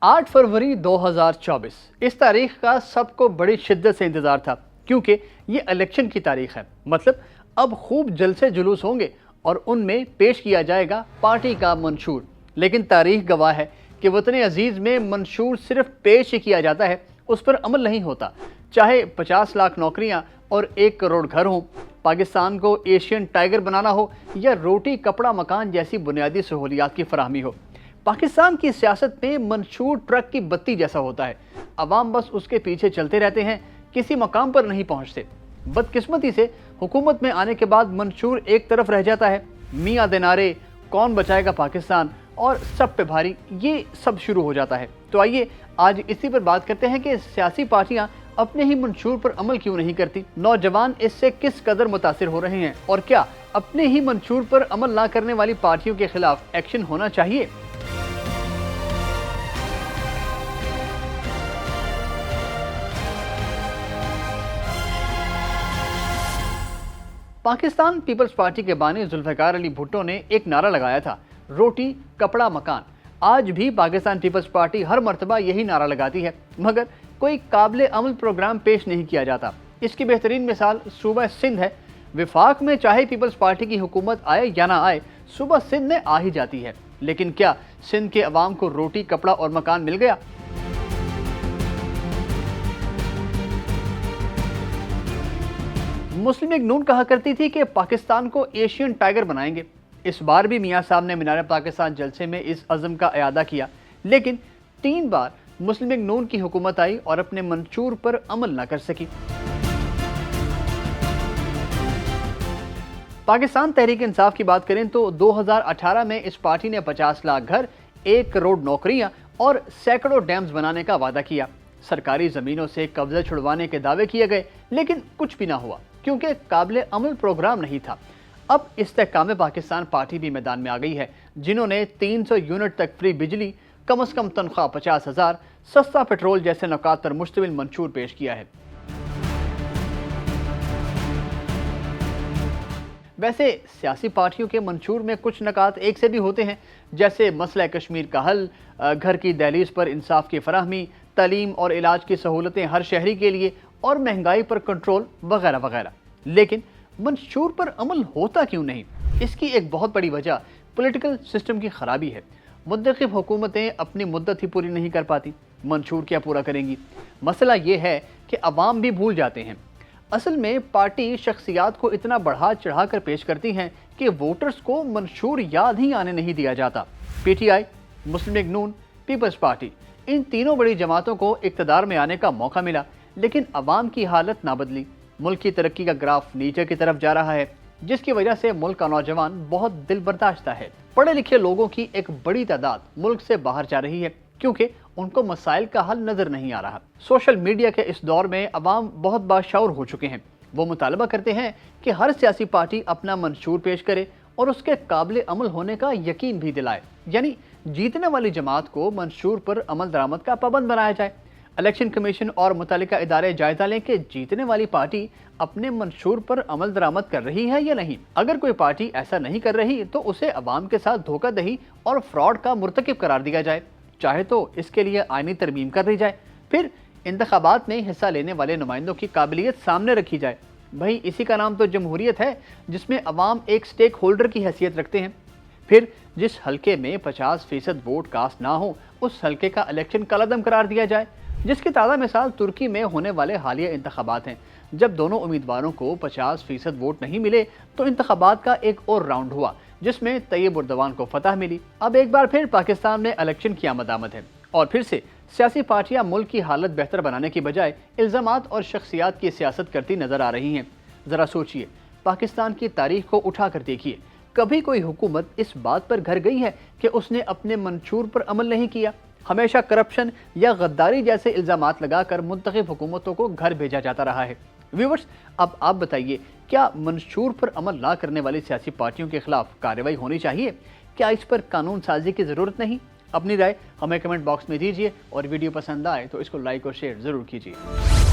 8 फरवरी 2024 इस तारीख का सबको बड़ी शिद्दत से इंतज़ार था, क्योंकि ये इलेक्शन की तारीख है। मतलब अब खूब जलसे जुलूस होंगे और उनमें पेश किया जाएगा पार्टी का मंशूर। लेकिन तारीख गवाह है कि वतन अजीज़ में मंशूर सिर्फ पेश ही किया जाता है, उस पर अमल नहीं होता। चाहे 50 लाख नौकरियां और 1 करोड़ घर हों, पाकिस्तान को एशियन टाइगर बनाना हो या रोटी कपड़ा मकान जैसी बुनियादी सहूलियात की फराहमी हो, पाकिस्तान की सियासत में मंशूर ट्रक की बत्ती जैसा होता है। अवाम बस उसके पीछे चलते रहते हैं, किसी मकाम पर नहीं पहुंचते। बदकिस्मती से हुकूमत में आने के बाद मंशूर एक तरफ रह जाता है। मियां दिनारे, कौन बचाएगा पाकिस्तान और सब पे भारी, ये सब शुरू हो जाता है। तो आइए आज इसी पर बात करते हैं कि सियासी पार्टियां अपने ही मंशूर पर अमल क्यों नहीं करती, नौजवान इससे किस कदर मुतासिर हो रहे हैं और क्या अपने ही मंशूर पर अमल ना करने वाली पार्टियों के खिलाफ एक्शन होना चाहिए। पाकिस्तान पीपल्स पार्टी के बानी जुल्फिकार अली भुट्टो ने एक नारा लगाया था, रोटी कपड़ा मकान। आज भी पाकिस्तान पीपल्स पार्टी हर मर्तबा यही नारा लगाती है, मगर कोई काबिल अमल प्रोग्राम पेश नहीं किया जाता। इसकी बेहतरीन मिसाल सूबा सिंध है। विफाक में चाहे पीपल्स पार्टी की हुकूमत आए या ना आए, सूबा सिंध में आ ही जाती है। लेकिन क्या सिंध के अवाम को रोटी कपड़ा और मकान मिल गया? मुस्लिम लीग नून कहा करती थी कि पाकिस्तान को एशियन टाइगर बनाएंगे। इस बार भी मियां साहब ने मीनार पाकिस्तान जलसे में इस अज़म का इयादा किया, लेकिन 3 बार मुस्लिम लीग नून की हुकूमत आई और अपने मंशूर पर अमल न कर सकी। पाकिस्तान तहरीक इंसाफ की बात करें तो 2018 में इस पार्टी ने 50 लाख घर, 1 करोड़ नौकरियां और सैकड़ों डैम्स बनाने का वादा किया। सरकारी जमीनों से कब्जा छुड़वाने के दावे किए गए, लेकिन कुछ भी ना हुआ, क्योंकि काबिल अमल प्रोग्राम नहीं था। अब इस्तेहकाम पाकिस्तान पार्टी भी मैदान में आ गई है, जिन्होंने 300 यूनिट तक फ्री बिजली, कम अज़ कम तनख्वाह 50,000, सस्ता पेट्रोल जैसे नुकात पर मुश्तमिल मंशूर पेश किया है। वैसे सियासी पार्टियों के मंशूर में कुछ नुकात एक से भी होते हैं, जैसे मसला कश्मीर का हल, घर की दहलीज पर इंसाफ की फराहमी, तालीम और इलाज की सहूलतें हर शहरी के लिए और महंगाई पर कंट्रोल वगैरह वगैरह। लेकिन मंशूर पर अमल होता क्यों नहीं? इसकी एक बहुत बड़ी वजह पॉलिटिकल सिस्टम की खराबी है। मुद्दखिब हुकूमतें अपनी मुद्दत ही पूरी नहीं कर पाती, मंशूर क्या पूरा करेंगी? मसला ये है कि अवाम भी भूल जाते हैं। असल में पार्टी शख्सियात को इतना बढ़ा चढ़ा कर पेश करती हैं कि वोटर्स को मंशूर याद ही आने नहीं दिया जाता। PTI, मुस्लिम लीग नून, पीपल्स पार्टी, इन तीनों बड़ी जमातों को इक़्तिदार में आने का मौका मिला, लेकिन अवाम की हालत ना बदली। मुल्क की तरक्की का ग्राफ नीचे की तरफ जा रहा है, जिसकी वजह से मुल्क का नौजवान बहुत दिल बर्दाश्ता है। पढ़े लिखे लोगों की एक बड़ी तादाद मुल्क से बाहर जा रही है, क्योंकि उनको मसाइल का हल नजर नहीं आ रहा। सोशल मीडिया के इस दौर में अवाम बहुत बाशऊर हो चुके हैं। वो मुतालबा करते हैं कि हर सियासी पार्टी अपना मंशूर पेश करे और उसके काबिल अमल होने का यकीन भी दिलाए, यानी जीतने वाली जमात को मंशूर पर अमल दरामद का पाबंद बनाया जाए। इलेक्शन कमीशन और मुतल्लिका इदारे जायजा लें कि जीतने वाली पार्टी अपने मंशूर पर अमल दरामद कर रही है या नहीं। अगर कोई पार्टी ऐसा नहीं कर रही तो उसे अवाम के साथ धोखाधड़ी और फ्रॉड का मुर्तकिब करार दिया जाए, चाहे तो इसके लिए आईनी तरमीम कर दी जाए। फिर इंतखाबात में हिस्सा लेने वाले नुमाइंदों की काबिलियत सामने रखी जाए। भाई इसी का नाम तो जमहूरियत है, जिसमें अवाम एक स्टेक होल्डर की हैसियत रखते हैं। फिर जिस हलके में 50% वोट कास्ट ना हो, उस हलके का इलेक्शन कलअदम करार दिया जाए, जिसकी ताज़ा मिसाल तुर्की में होने वाले हालिया इंतखाबात हैं। जब दोनों उम्मीदवारों को 50% वोट नहीं मिले तो इंतखाबात का एक और राउंड हुआ, जिसमें तैयब उर्दवान को फतह मिली। अब एक बार फिर पाकिस्तान में इलेक्शन की आमद है और फिर से सियासी पार्टियां मुल्क की हालत बेहतर बनाने की बजाय इल्ज़ामात और शख्सियात की सियासत करती नजर आ रही हैं। ज़रा सोचिए, पाकिस्तान की तारीख को उठा कर देखिए, कभी कोई हुकूमत इस बात पर घर गई है कि उसने अपने मंशूर पर अमल नहीं किया? हमेशा करप्शन या गद्दारी जैसे इल्ज़ामात लगाकर मुंतखब हुकूमतों को घर भेजा जाता रहा है। व्यूवर्स, अब आप बताइए, क्या मंशूर पर अमल ना करने वाली सियासी पार्टियों के खिलाफ कार्रवाई होनी चाहिए? क्या इस पर कानून साजी की ज़रूरत नहीं? अपनी राय हमें कमेंट बॉक्स में दीजिए और वीडियो पसंद आए तो इसको लाइक और शेयर ज़रूर कीजिए।